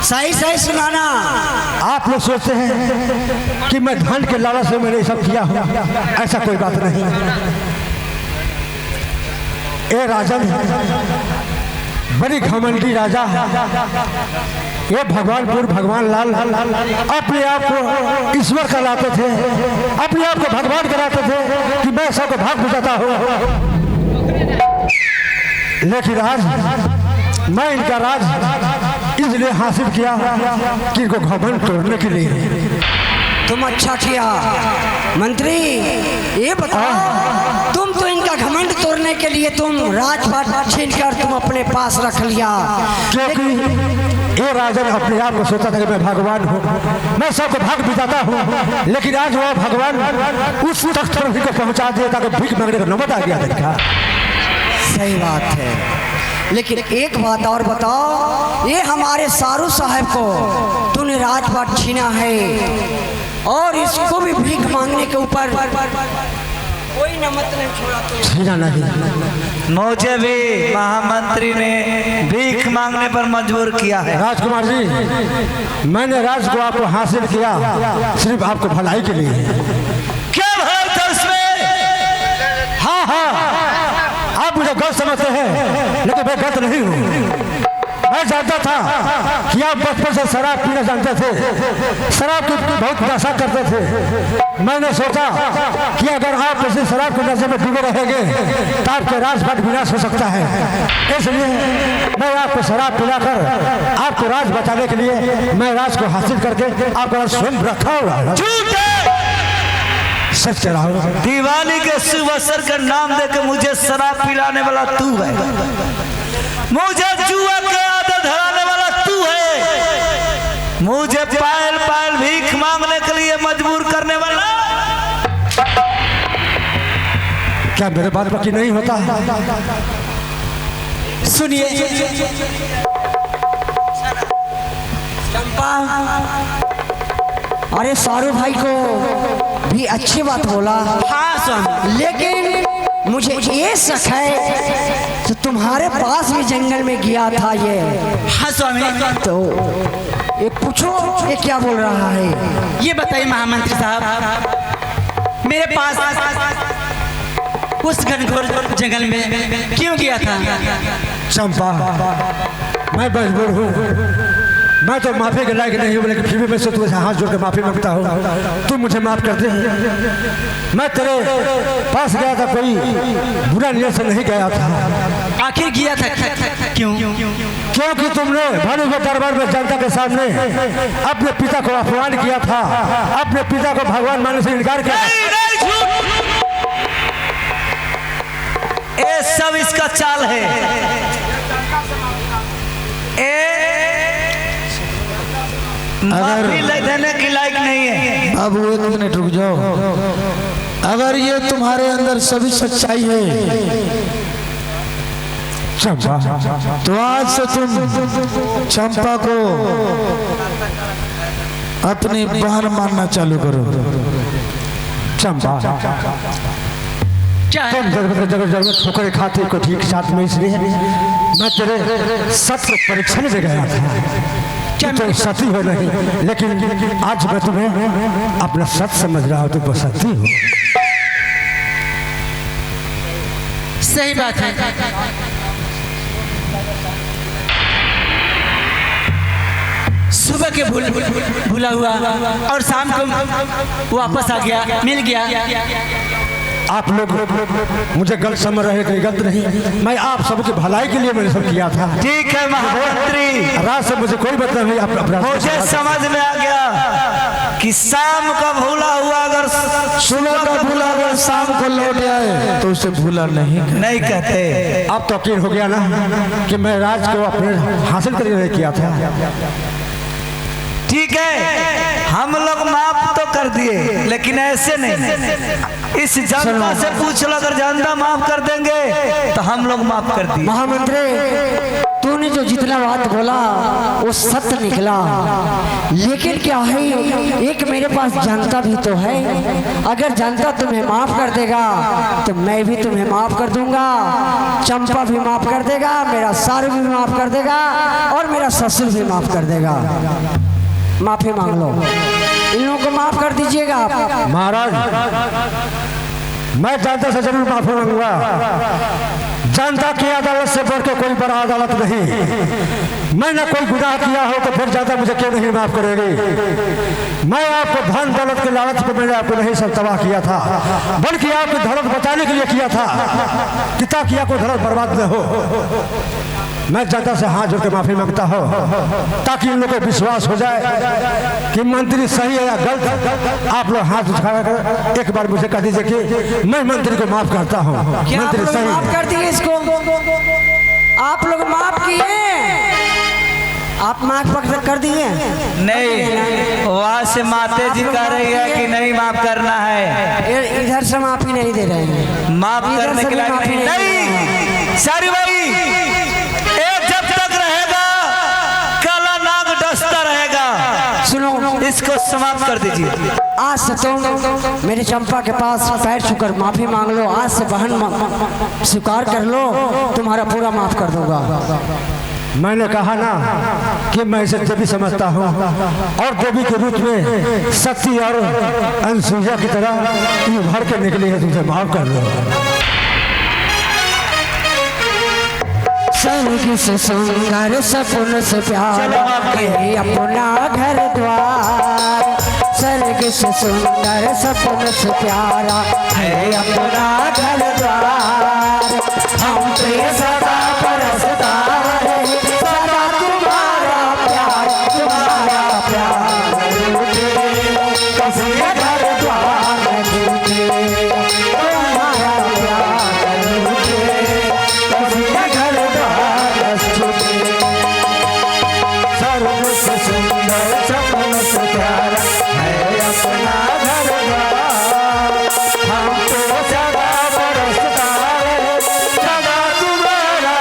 सही सही सुनाना। आप लोग सोचते हैं कि मैं धन के लालच से मैंने सब किया हूँ, ऐसा कोई बात नहीं। ये राजन बड़ी घमंडी राजा, ये भगवानपुर भगवान लाल अपने आप को ईश्वर कहलाते थे, अपने आप को भगवान कहलाते थे कि मैं सबको भाग बुझाता हूँ। लेकिन आज मैं इनका राज इसलिए हासिल किया कि इनको घमंड तोड़ने के लिए। तुम अच्छा किया मंत्री। ये बताओ, तुम तो इनका घमंड तोड़ने के लिए तुम राजपाट छीनकर तुम अपने पास रख लिया। क्योंकि ये राजन अपने आप को सोचता था कि मैं भगवान हूँ, मैं सबको भाग बिताता हूँ। लेकिन आज वह भगवान उस तख्त पर को पहुँचा दिया ताकि भीख मांगने का नौबत आ गया देखा। सही बात है, लेकिन एक बात और बताओ, ये हमारे सारू साहब को तूने राजपाट छीना है और इसको भी भीख मांगने के ऊपर कोई नमत नहीं छोड़ा। छीना नहीं, मुझे भी महामंत्री ने भीख मांगने पर मजबूर किया है। राजकुमार जी, मैंने राज को आपको हासिल किया सिर्फ आपको भलाई के लिए। क्या भलाई था उसमें? हाँ, आप मुझे गलत समझते हैं, लेकिन मैं गलत नहीं हूँ। मैं जानता था कि आप बचपन से शराब पीना जानते थे, शराब की बहुत नशा करते थे। मैंने सोचा कि अगर आप इसी शराब के नशे में डूबे रहेंगे तो आपके राजपाट विनाश हो सकता है। इसलिए मैं आपको शराब पिलाकर आपको राज बचाने के लिए मैं राज को हासिल करके आपका स्वयं रखा हुआ। सच कह रहा हूँ। दिवाली के शुभ अवसर का नाम देकर मुझे शराब पिलाने वाला तू है, मुझे जुआ के आदत धराने वाला तू है, मुझे पायल पायल भीख मांगने के लिए मजबूर करने वाला। क्या मेरे बात बाकी नहीं होता? सुनिए चंपा, अरे सारू भाई को भी अच्छी बात बोला। हाँ स्वामी, लेकिन मुझे ये शक है तो तुम्हारे पास भी जंगल में गया था ये। हाँ स्वामी। तो ये पूछो, ये क्या बोल रहा है? ये बताइए महामंत्री साहब, मेरे पास उस घनघोर जंगल में क्यों गया था? चंपा, मैं मजबूर हूँ। मैं तो माफी के लायक नहीं हूँ, लेकिन फिर भी मैं से तुझसे हाथ जोड़ के माफी मांगता हूँ। तू मुझे माफ कर दे। मैं तेरे पास गया था, कोई बुरा नियत से नहीं गया था। आखिर गया था क्यों? क्योंकि तुमने भानु के दरबार में जनता के सामने अपने पिता को अपमान किया था, अपने पिता को भगवान मानने से इनकार किया। ये सब इसका चाल है। माफी देने की लायक नहीं है। अब 1 मिनट रुक जाओ। अगर ये तुम्हारे अंदर सभी सच्चाई है चंपा, तो आज से तुम चंपा को अपनी बहन मानना चालू करो। चंपा, तुम जगह ठोकरे खाते को ठीक साथ में, इसलिए मैं तेरे सत्य परीक्षण में गया था कि तुम सती हो नहीं, लेकिन आज मैं तुम्हें अपना सच समझ रहा हूँ। तुम सती हो। सही बात है। सुबह के भूला हुआ और शाम को वापस आ गया, मिल गया। आप लोग मुझे गलत समझ रहे थे, गलत नहीं। मैं आप सबकी भलाई के लिए मैंने सब किया था। ठीक है महामंत्री, रात से मुझे कोई मतलब नहीं। मुझे समझ में आ गया कि शाम का भूला हुआ अगर सुबह का भूला अगर शाम को लौट आए तो उसे भूला नहीं कहते। अब तो यकीन हो गया ना कि मैं राज को अपने हासिल करके किया था। ठीक है, हम लोग माफ तो कर दिए, लेकिन ऐसे नहीं। इस जनता से पूछ लो, अगर जनता माफ कर देंगे तो हम लोग माफ कर दिए। महामंत्री, तूने जो जितना बात बोला वो सत्य निकला, लेकिन क्या है, एक मेरे पास जनता भी तो है। अगर जनता तुम्हें माफ कर देगा तो मैं भी तुम्हें माफ कर दूंगा, चंपा भी माफ कर देगा, मेरा सारू भी माफ कर देगा और मेरा ससुर भी माफ कर देगा। माफी मांग लो, इन लोगों को माफ कर दीजिएगा आप। महाराज, मैं जनता से जरूर माफी मांगूंगा। जनता की अदालत से बढ़ के कोई बड़ा अदालत नहीं। मैंने कोई गुनाह किया हो तो फिर जनता मुझे क्यों नहीं माफ करेगी? मैं आपको धन दौलत के लालच पे मैंने आपको नहीं सब तबाह किया था, बल्कि आपकी धौलत बचाने के लिए किया था कि ताकि आपको धौलत बर्बाद न हो। मैं जनता से हाथ जोड़ के माफी मांगता हूँ ताकि इन लोगों को विश्वास हो जाए कि मंत्री सही है या गलत। आप लोग हाथ उठाकर एक बार मुझे कह दीजिए कि मैं मंत्री को माफ करता हूँ। मंत्री सही माफ कर दिए इसको, आप लोग माफ किए, आप माफ कर दिए? नहीं, वहाँ से माते जी कह रही है कि नहीं माफ करना है। इधर से माफी नहीं दे रहे हैं, माफ करने के लिए नहीं। सारी भाई, जब तक रहेगा काला नाग डसता रहेगा। सुनो, इसको समाप्त कर दीजिए। आज से तुम मेरे चंपा के पास पैर छूकर माफी मांग लो। आज से बहन स्वीकार कर लो, तुम्हारा पूरा माफ कर दूंगा। मैंने कहा ना कि मैं इसे देवी समझता हूँ और देवी के रूप में सती और अनसुईया की तरह उभर के निकली है। तुमसे माफ कर दो। स्वर्ग से सुंदर सपन से प्यारा है अपना घर द्वार। स्वर्ग से सुंदर सपन से प्यारा है अपना घर द्वार। हम तो ये सदा परसता है, सदा तुम्हारा प्यार, तुम्हारा प्यार लूटे, कैसे घर द्वार लूटे, तुम्हारा प्यार लूटे, कैसे घर द्वार छूटे। सर्व से सुंदर सपन से प्यारा है अपना घर द्वार। हम तो सदा बरसता है, सदा तुम्हारा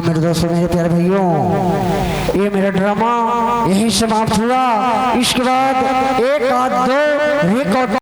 मेरे दोस्तों, मेरे प्यारे भाइयों, ये मेरा ड्रामा यही समाप्त हुआ। इसके बाद एक आध दो रिकॉर्ड